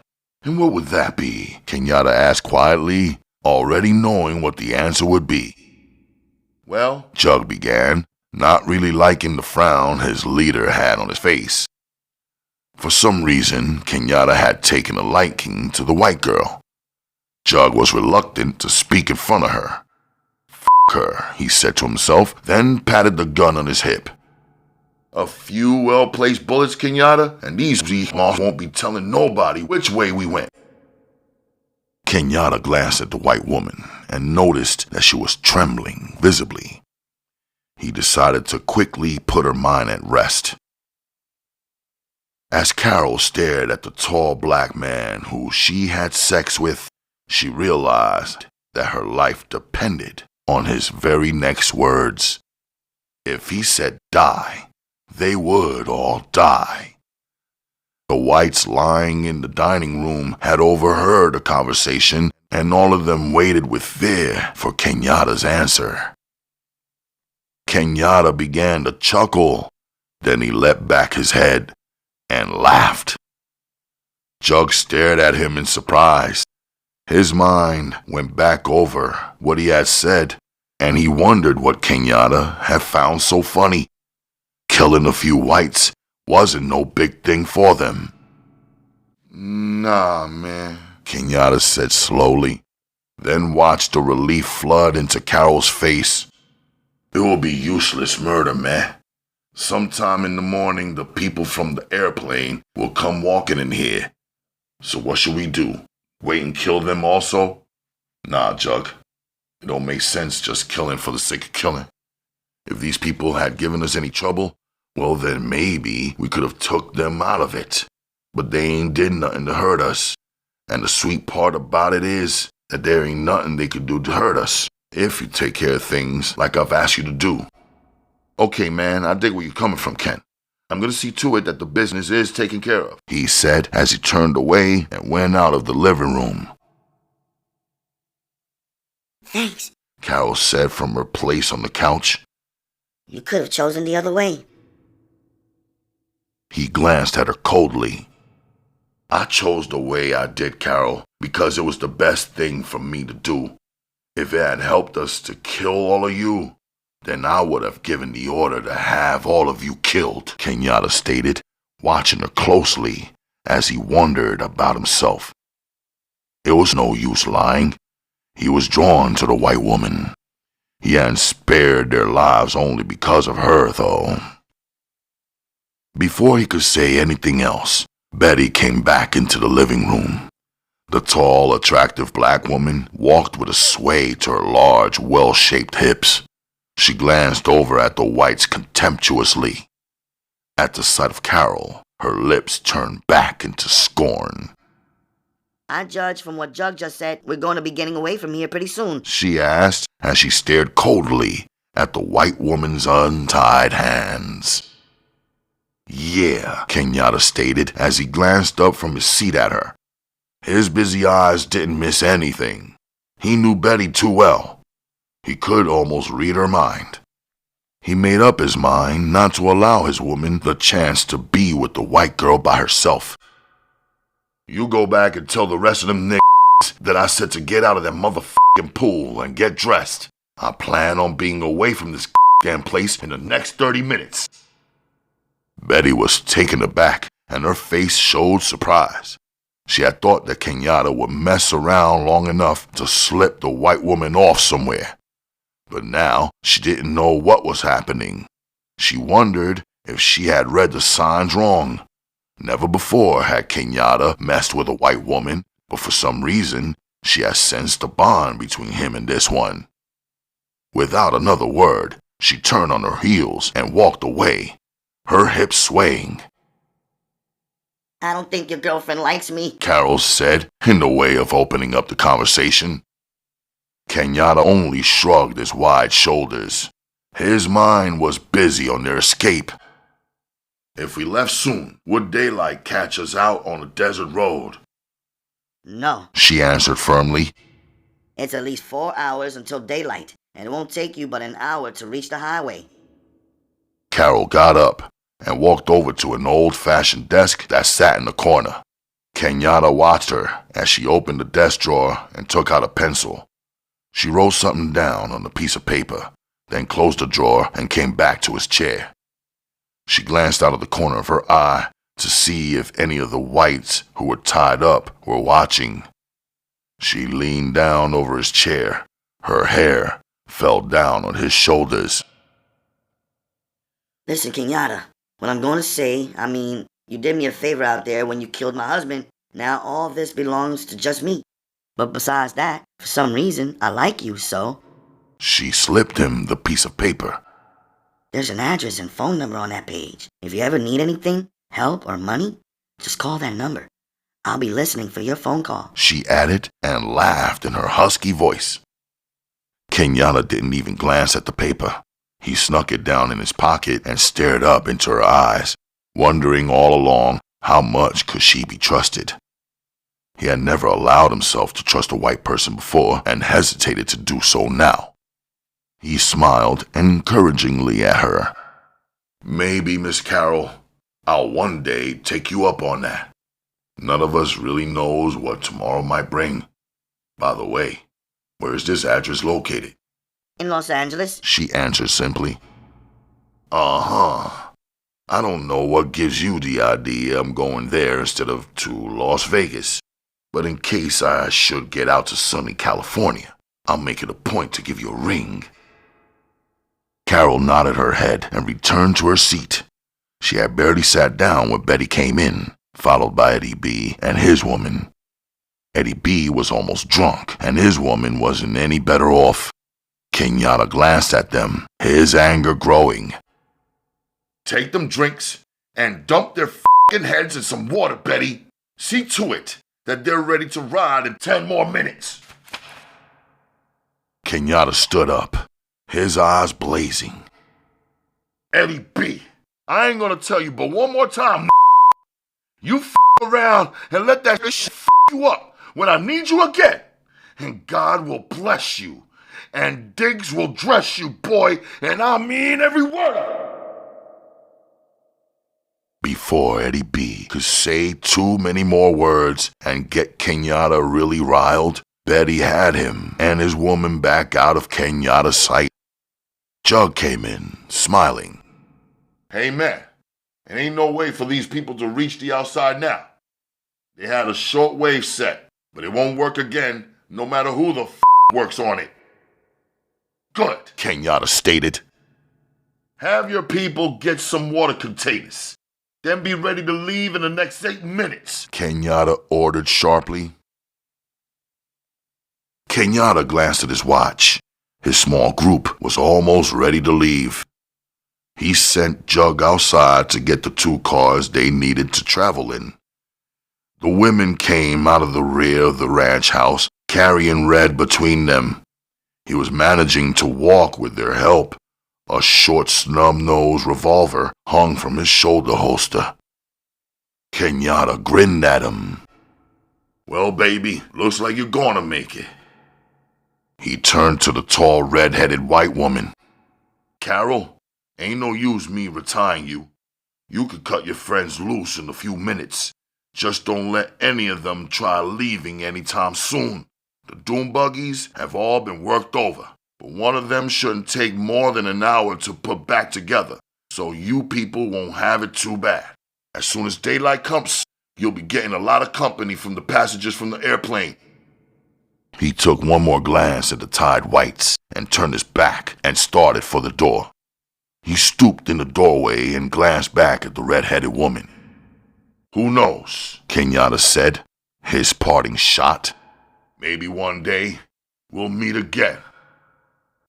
And what would that be?" Kenyatta asked quietly, already knowing what the answer would be. "Well," Jug began, not really liking the frown his leader had on his face. For some reason, Kenyatta had taken a liking to the white girl. Jug was reluctant to speak in front of her. "F*** her," he said to himself, then patted the gun on his hip. "A few well-placed bullets, Kenyatta, and these won't be telling nobody which way we went." Kenyatta glanced at the white woman and noticed that she was trembling visibly. He decided to quickly put her mind at rest. As Carol stared at the tall black man who she had sex with, she realized that her life depended on his very next words. If he said die, they would all die. The whites lying in the dining room had overheard the conversation, and all of them waited with fear for Kenyatta's answer. Kenyatta began to chuckle, then he let back his head and laughed. Jug stared at him in surprise. His mind went back over what he had said, and he wondered what Kenyatta had found so funny. Killing a few whites wasn't no big thing for them. "Nah, man," Kenyatta said slowly, then watched a relief flood into Carol's face. "It will be useless murder, man. Sometime in the morning, the people from the airplane will come walking in here. So what should we do? Wait and kill them also? Nah, Jug. It don't make sense just killing for the sake of killing. If these people had given us any trouble, well then maybe we could have took them out of it. But they ain't did nothing to hurt us. And the sweet part about it is that there ain't nothing they could do to hurt us, if you take care of things like I've asked you to do. Okay, man, I dig where you're coming from, Ken. I'm gonna see to it that the business is taken care of," he said as he turned away and went out of the living room. "Thanks," Carol said from her place on the couch. "You could have chosen the other way." He glanced at her coldly. "I chose the way I did, Carol, because it was the best thing for me to do. If it had helped us to kill all of you, then I would have given the order to have all of you killed," Kenyatta stated, watching her closely as he wondered about himself. It was no use lying. He was drawn to the white woman. He hadn't spared their lives only because of her, though. Before he could say anything else, Betty came back into the living room. The tall, attractive black woman walked with a sway to her large, well-shaped hips. She glanced over at the whites contemptuously. At the sight of Carol, her lips turned back into scorn. "I judge from what Jug just said, we're going to be getting away from here pretty soon," she asked as she stared coldly at the white woman's untied hands. "Yeah," Kenyatta stated as he glanced up from his seat at her. His busy eyes didn't miss anything. He knew Betty too well. He could almost read her mind. He made up his mind not to allow his woman the chance to be with the white girl by herself. You go back and tell the rest of them niggas that I said to get out of that motherfucking pool and get dressed. I plan on being away from this damn place in the next 30 minutes. Betty was taken aback, and her face showed surprise. She had thought that Kenyatta would mess around long enough to slip the white woman off somewhere. But now she didn't know what was happening. She wondered if she had read the signs wrong. Never before had Kenyatta messed with a white woman, but for some reason, she had sensed a bond between him and this one. Without another word, she turned on her heels and walked away, her hips swaying. I don't think your girlfriend likes me, Carol said, in the way of opening up the conversation. Kenyatta only shrugged his wide shoulders. His mind was busy on their escape. If we left soon, would daylight catch us out on a desert road? No, She answered firmly. it's at least 4 hours until daylight, and it won't take you but an hour to reach the highway. Carol got up and walked over to an old-fashioned desk that sat in the corner. Kenyatta watched her as she opened the desk drawer and took out a pencil. She wrote something down on a piece of paper, then closed the drawer and came back to his chair. She glanced out of the corner of her eye to see if any of the whites who were tied up were watching. She leaned down over his chair. Her hair fell down on his shoulders. Listen, Kenyatta, what I'm going to say, you did me a favor out there when you killed my husband. Now all this belongs to just me. But besides that, for some reason, I like you, so... She slipped him the piece of paper. There's an address and phone number on that page. If you ever need anything, help or money, just call that number. I'll be listening for your phone call, She added and laughed in her husky voice. Kenyatta didn't even glance at the paper. He snuck it down in his pocket and stared up into her eyes, wondering all along how much could she be trusted. He had never allowed himself to trust a white person before and hesitated to do so now. He smiled encouragingly at her. Maybe, Miss Carol, I'll one day take you up on that. None of us really knows what tomorrow might bring. By the way, where is this address located? In Los Angeles. She answered simply. Uh-huh. I don't know what gives you the idea I'm going there instead of to Las Vegas. But in case I should get out to sunny California, I'll make it a point to give you a ring. Carol nodded her head and returned to her seat. She had barely sat down when Betty came in, followed by Eddie B. and his woman. Eddie B. was almost drunk, and his woman wasn't any better off. Kenyatta glanced at them, his anger growing. Take them drinks and dump their f***ing heads in some water, Betty. See to it that they're ready to ride in 10 more minutes. Kenyatta stood up, his eyes blazing. Eddie B., I ain't gonna tell you but one more time, you f*** around and let that shit f*** you up when I need you again. And God will bless you. And Diggs will dress you, boy, and I mean every word. Before Eddie B. could say too many more words and get Kenyatta really riled, Betty had him and his woman back out of Kenyatta's sight. Jug came in, smiling. Hey, man, it ain't no way for these people to reach the outside now. They had a short wave set, but it won't work again, no matter who the f*** works on it. Good, Kenyatta stated. Have your people get some water containers. Then be ready to leave in the next 8 minutes, Kenyatta ordered sharply. Kenyatta glanced at his watch. His small group was almost ready to leave. He sent Jug outside to get the 2 cars they needed to travel in. The women came out of the rear of the ranch house, carrying Red between them. He was managing to walk with their help. A short snub-nosed revolver hung from his shoulder holster. Kenyatta grinned at him. Well, baby, looks like you're gonna make it. He turned to the tall, red-headed white woman. Carol, ain't no use me retying you. You could cut your friends loose in a few minutes. Just don't let any of them try leaving anytime soon. The doom buggies have all been worked over, but one of them shouldn't take more than an hour to put back together, so you people won't have it too bad. As soon as daylight comes, you'll be getting a lot of company from the passengers from the airplane." He took one more glance at the tied whites and turned his back and started for the door. He stooped in the doorway and glanced back at the red-headed woman. "Who knows," Kenyatta said, his parting shot. "Maybe one day we'll meet again."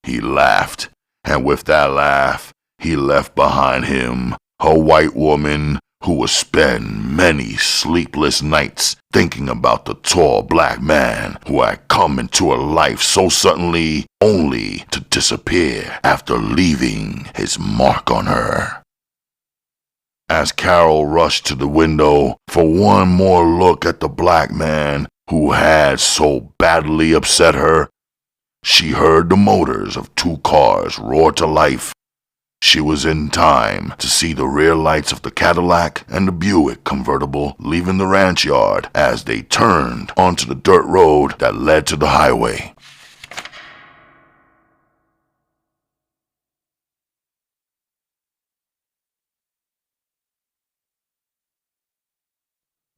He laughed, and with that laugh, he left behind him a white woman who would spend many sleepless nights thinking about the tall black man who had come into her life so suddenly, only to disappear after leaving his mark on her. As Carol rushed to the window for one more look at the black man who had so badly upset her, she heard the motors of 2 cars roar to life. She was in time to see the rear lights of the Cadillac and the Buick convertible leaving the ranch yard as they turned onto the dirt road that led to the highway.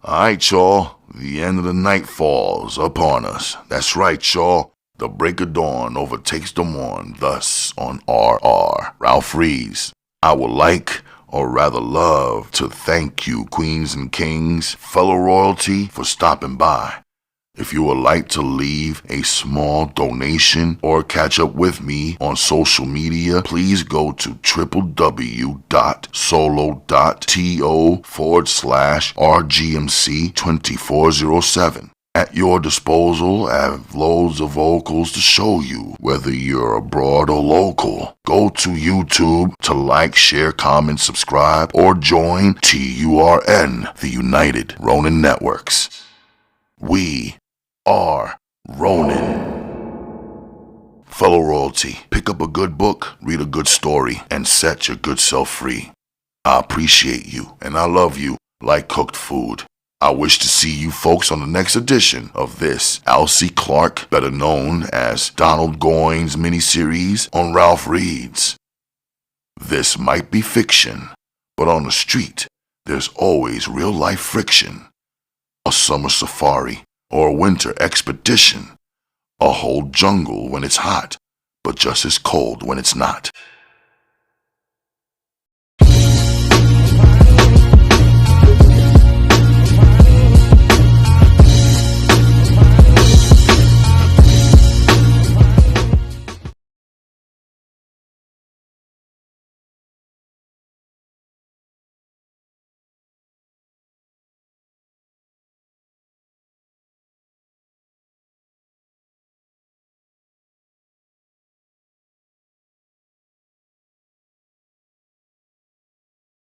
Alright, y'all, the end of the night falls upon us. That's right, y'all. The break of dawn overtakes the morn, thus on RR. Ralph Reeves. I would like, or rather love, to thank you, queens and kings, fellow royalty, for stopping by. If you would like to leave a small donation or catch up with me on social media, please go to www.solo.to/RGMC2407. At your disposal, I have loads of vocals to show you, whether you're abroad or local. Go to YouTube to like, share, comment, subscribe, or join TURN, the United Ronin Networks. We are Ronin. Fellow royalty, pick up a good book, read a good story, and set your good self free. I appreciate you, and I love you like cooked food. I wish to see you folks on the next edition of this Alcee Clarke, better known as Donald Goines miniseries on Ralph Reeds. This might be fiction, but on the street, there's always real-life friction. A summer safari or a winter expedition. A whole jungle when it's hot, but just as cold when it's not.